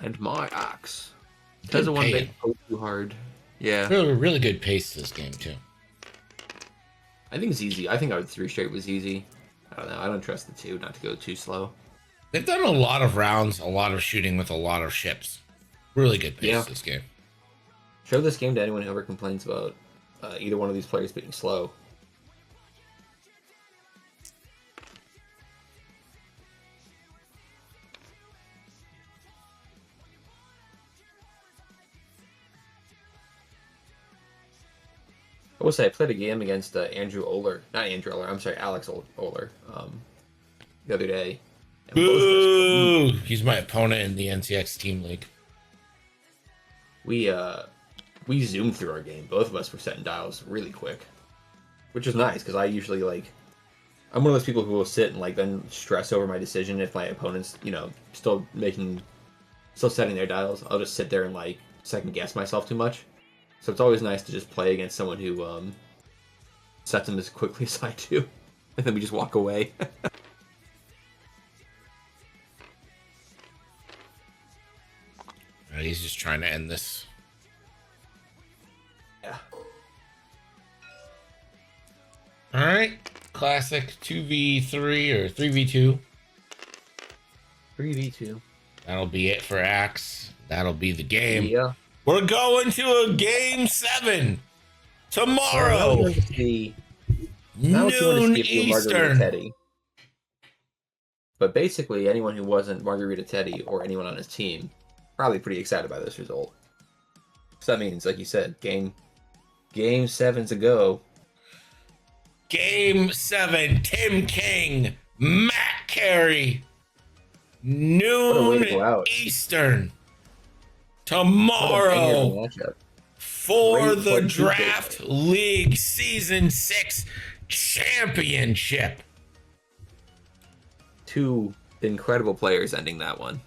And my axe. Good Doesn't want to pace. make poke too hard. Yeah. Really, really good pace to this game too. I think it's easy. I think our 3 straight was easy. I don't know. I don't trust the 2 not to go too slow. They've done a lot of rounds, a lot of shooting with a lot of ships. Really good pace this game. Show this game to anyone who ever complains about either one of these players being slow. I will say I played a game against Andrew Oler, not Andrew Oler. I'm sorry, Alex Oler, the other day. And Boo! He's my opponent in the NCX Team League. We zoomed through our game. Both of us were setting dials really quick, which is nice because I usually I'm one of those people who will sit and then stress over my decision if my opponent's still setting their dials. I'll just sit there and second guess myself too much. So it's always nice to just play against someone who sets them as quickly as I do, and then we just walk away. He's just trying to end this. Yeah. All right. Classic 2v3 or 3v2. 3v2. That'll be it for Axe. That'll be the game. Yeah. We're going to a game 7 tomorrow. Noon Eastern. Teddy. But basically, anyone who wasn't Margarita Teddy or anyone on his team probably pretty excited by this result. So that means, like you said, game 7's a go. Game 7, Tim King, Matt Carey, noon Eastern, tomorrow for the Draft League Season 6 Championship. 2 incredible players ending that one.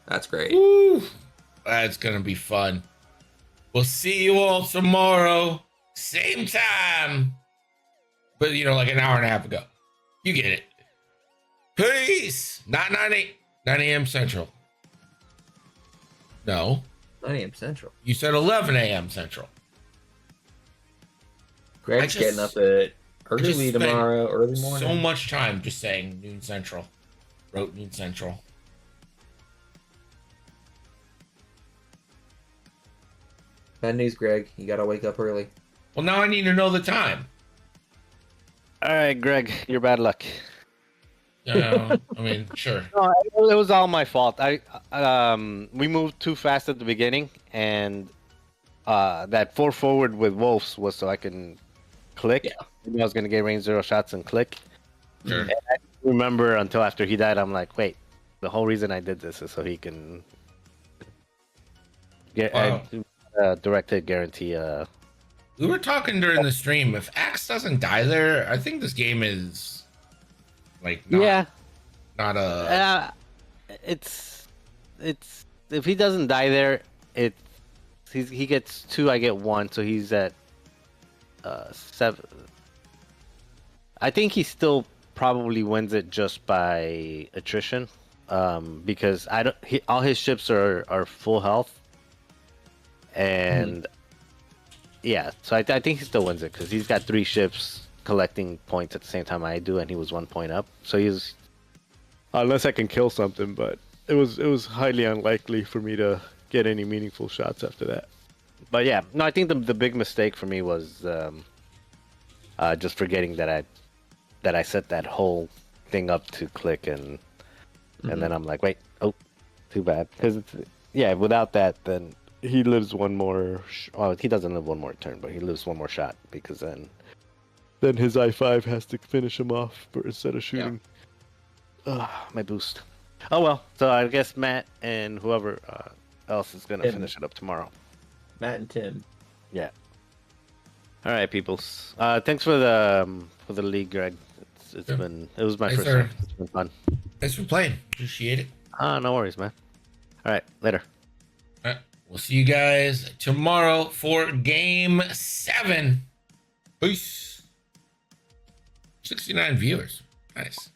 That's great. Woo. That's going to be fun. We'll see you all tomorrow. Same time. But, an hour and a half ago. You get it. Peace. Not 9 a.m. Central. No. 9 a.m. Central. You said 11 a.m. Central. Greg's getting up at early tomorrow, early morning. So much time just saying noon Central. Wrote noon Central. Bad news, Greg. You gotta wake up early. Well, now I need to know the time. All right, Greg, your bad luck. Sure. No, it was all my fault. We moved too fast at the beginning, and that 4 forward with Wolves was so I can click. Yeah. I was gonna get range 0 shots and click. Sure. And I didn't remember until after he died. I'm like, wait, the whole reason I did this is so he can get direct hit guarantee. We were talking during the stream. If Axe doesn't die there, I think this game is not a. It's if he doesn't die there, he gets 2. I get 1, so he's at 7. I think he still probably wins it just by attrition, because all his ships are full health, and yeah, so I think he still wins it because he's got 3 ships collecting points at the same time I do, and he was 1 point up. So he's, unless I can kill something, but it was highly unlikely for me to get any meaningful shots after that. But yeah, no, I think the big mistake for me was just forgetting that I set that whole thing up to click, and then I'm like, wait, oh, too bad, because without that, then he lives one more. He doesn't live one more turn, but he lives 1 more shot, because then his I5 has to finish him off instead of shooting. Yeah. My boost. Oh well, so I guess Matt and whoever else is gonna finish it up tomorrow. Matt and Tim. Yeah. All right, peoples. Thanks for the league, Greg. It was my first time. It's been fun. Thanks for playing. Appreciate it. No worries, man. All right, later. All right, we'll see you guys tomorrow for game 7. Peace. 69 viewers. Nice.